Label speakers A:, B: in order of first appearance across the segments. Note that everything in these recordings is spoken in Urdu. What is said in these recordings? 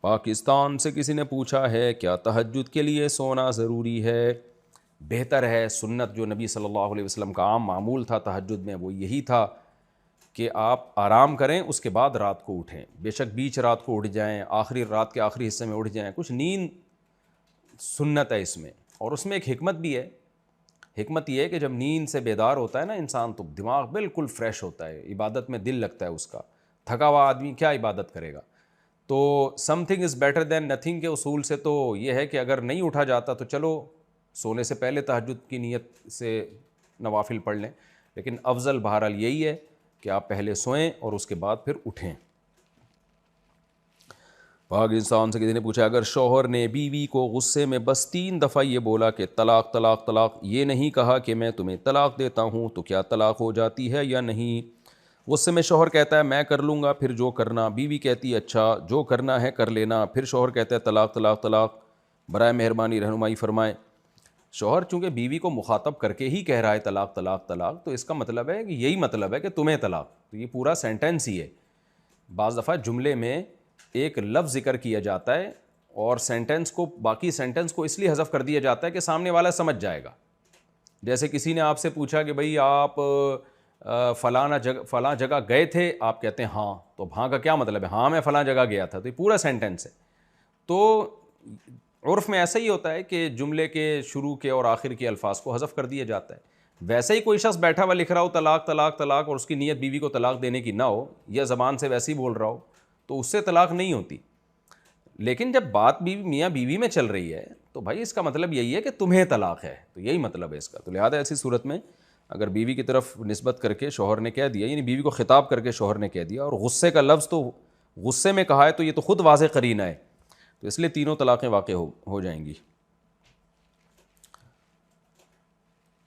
A: پاکستان سے کسی نے پوچھا ہے کیا تہجد کے لیے سونا ضروری ہے؟ بہتر ہے، سنت جو نبی صلی اللہ علیہ وسلم کا عام معمول تھا تہجد میں وہ یہی تھا کہ آپ آرام کریں، اس کے بعد رات کو اٹھیں، بے شک بیچ رات کو اٹھ جائیں، آخری رات کے آخری حصے میں اٹھ جائیں، کچھ نیند سنت ہے اس میں، اور اس میں ایک حکمت بھی ہے۔ حکمت یہ ہے کہ جب نیند سے بیدار ہوتا ہے نا انسان تو دماغ بالکل فریش ہوتا ہے، عبادت میں دل لگتا ہے اس کا، تھکا ہوا آدمی کیا عبادت کرے گا؟ تو some thing is better than nothing کے اصول سے تو یہ ہے کہ اگر نہیں اٹھا جاتا تو چلو سونے سے پہلے تہجد کی نیت سے نوافل پڑھ لیں، لیکن افضل بہرحال یہی ہے کہ آپ پہلے سوئیں اور اس کے بعد پھر اٹھیں۔ پاکستان سے کسی نے پوچھا اگر شوہر نے بیوی کو غصے میں بس 3 دفعہ یہ بولا کہ طلاق طلاق طلاق، یہ نہیں کہا کہ میں تمہیں طلاق دیتا ہوں، تو کیا طلاق ہو جاتی ہے یا نہیں؟ غصے میں شوہر کہتا ہے میں کر لوں گا پھر جو کرنا، بیوی کہتی ہے اچھا جو کرنا ہے کر لینا، پھر شوہر کہتا ہے طلاق طلاق طلاق، برائے مہربانی رہنمائی فرمائیں۔ شوہر چونکہ بیوی کو مخاطب کر کے ہی کہہ رہا ہے طلاق طلاق طلاق، تو اس کا مطلب ہے کہ یہی مطلب ہے کہ تمہیں طلاق، تو یہ پورا سینٹینس ہی ہے۔ بعض دفعہ جملے میں ایک لفظ ذکر کیا جاتا ہے اور سینٹینس کو، باقی سینٹینس کو اس لیے حذف کر دیا جاتا ہے کہ سامنے والا سمجھ جائے گا۔ جیسے کسی نے آپ سے پوچھا کہ بھئی آپ فلاں جگہ گئے تھے، آپ کہتے ہیں ہاں، تو ہاں کا کیا مطلب ہے؟ ہاں میں فلاں جگہ گیا تھا، تو یہ پورا سینٹینس ہے۔ تو عرف میں ایسا ہی ہوتا ہے کہ جملے کے شروع کے اور آخر کے الفاظ کو حذف کر دیا جاتا ہے۔ ویسے ہی کوئی شخص بیٹھا ہوا لکھ رہا ہو طلاق طلاق طلاق اور اس کی نیت بیوی کو طلاق دینے کی نہ ہو، یا زبان سے ویسے ہی بول رہا ہو، تو اس سے طلاق نہیں ہوتی۔ لیکن جب بات میاں بیوی میں چل رہی ہے تو بھائی اس کا مطلب یہی ہے کہ تمہیں طلاق ہے، تو یہی مطلب ہے اس کا۔ تو لہٰذا ایسی صورت میں اگر بیوی کی طرف نسبت کر کے شوہر نے کہہ دیا، یعنی بیوی کو خطاب کر کے شوہر نے کہہ دیا، اور غصے کا لفظ تو غصے میں کہا ہے، تو یہ تو خود واضح قرینہ ہے، تو اس لیے تینوں طلاقیں واقع ہو جائیں گی۔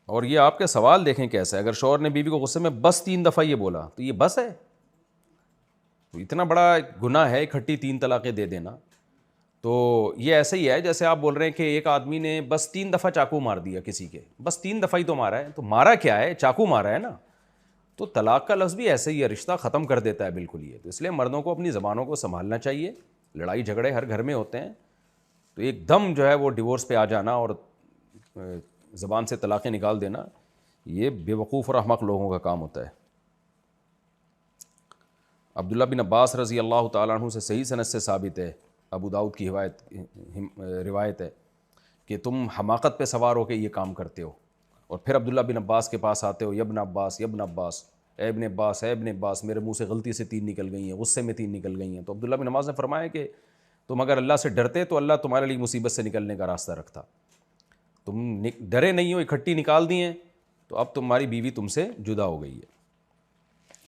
A: اور یہ آپ کے سوال دیکھیں کیسا ہے، اگر شوہر نے بیوی کو غصے میں بس 3 دفعہ یہ بولا تو یہ بس ہے؟ تو اتنا بڑا گناہ ہے اکٹھی 3 طلاقیں دے دینا؟ تو یہ ایسے ہی ہے جیسے آپ بول رہے ہیں کہ ایک آدمی نے بس 3 دفعہ چاقو مار دیا کسی کے، بس 3 دفعہ ہی تو مارا ہے، تو مارا کیا ہے؟ چاقو مارا ہے نا۔ تو طلاق کا لفظ بھی ایسے ہی ہے، رشتہ ختم کر دیتا ہے بالکل یہ۔ تو اس لیے مردوں کو اپنی زبانوں کو سنبھالنا چاہیے، لڑائی جھگڑے ہر گھر میں ہوتے ہیں، تو ایک دم جو ہے وہ ڈیورس پہ آ جانا اور زبان سے طلاقیں نکال دینا، یہ بیوقوف اور احمق لوگوں کا کام ہوتا ہے۔ عبداللہ بن عباس رضی اللہ تعالیٰ عنہ سے صحیح سند سے ثابت ہے، ابو داؤد کی روایت ہے کہ تم حماقت پہ سوار ہو کے یہ کام کرتے ہو، اور پھر عبداللہ بن عباس کے پاس آتے ہو، یا ابن عباس یا ابن عباس، اے ابن عباس اے ابن عباس، میرے منہ سے غلطی سے 3 نکل گئی ہیں، غصے میں 3 نکل گئی ہیں۔ تو عبداللہ بن عباس نے فرمایا کہ تم اگر اللہ سے ڈرتے تو اللہ تمہارے لیے مصیبت سے نکلنے کا راستہ رکھتا، تم ڈرے نہیں ہو، اکٹھی نکال دی ہیں، تو اب تمہاری بیوی تم سے جدا ہو گئی ہے۔